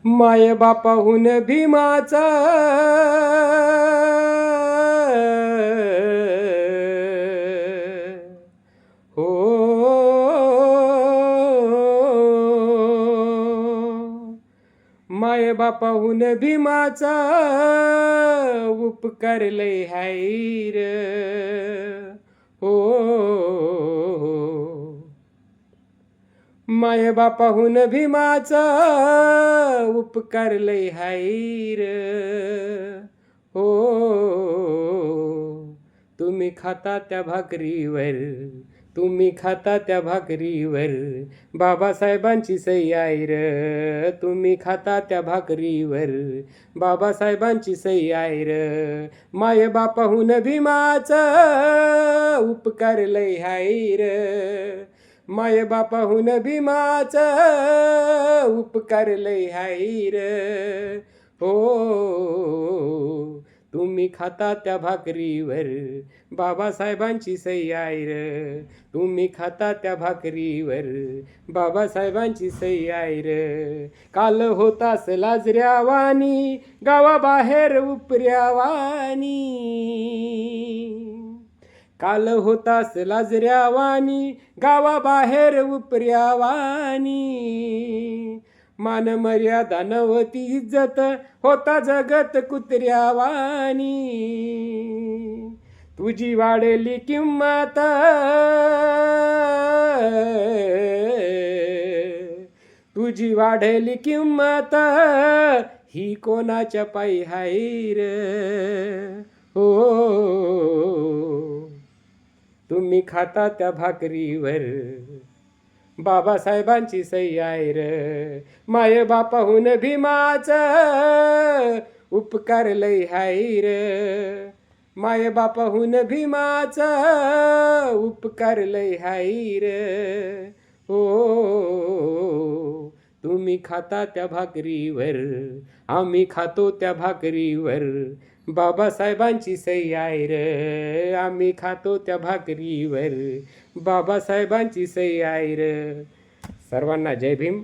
माय बापाहून भीमाचा हो माय बापाहून भीमाचा उपकार लय हाय र हो माय बापाहून भीमाचा उपकार लय हाय र हो तुम्ही खाता त्या भाकरीवर तुम्ही खाता त्या भाकरीवर बाबासाहेबांची सही आहे र तुम्ही खाता त्या भाकरीवर बाबासाहेबांची सही आहे र माय बापाहून भीमाचा उपकार लय हाय र माय बापाहून भीमाचा उपकार लय हाय र हो तुम्ही खाता त्या भाकरीवर बाबासाहेबांची सही आहे र तुम्ही खाता त्या भाकरीवर बाबासाहेबांची सही आहे र काल होतास लाजऱ्यावानी गावाबाहेर उपऱ्यावानी काल होतास लाजऱ्यावानी गावाबाहेर उपऱ्यावानी मान मर्यादा नव्हती इज्जत होता जगत कुत्र्यावानी तुझी वाढली किंमत तुझी वाढली किंमत ही कोणाच्या पायी हाय र हो तुम्ही खाता त्या भाकरीवर बाबासाहेबांची सही आहे र माय बापाहून भीमाचा उपकार लय हाय र माय बापाहून भीमाचा उपकार लय हाय र हो तुम्ही खाता त्या भाकरीवर आम्ही खातो त्या भाकरीवर बाबासाहेबांची सही आहे र आम्ही खातो त्या भाकरीवर बाबासाहेबांची सही आहे र सर्वांना जय भीम.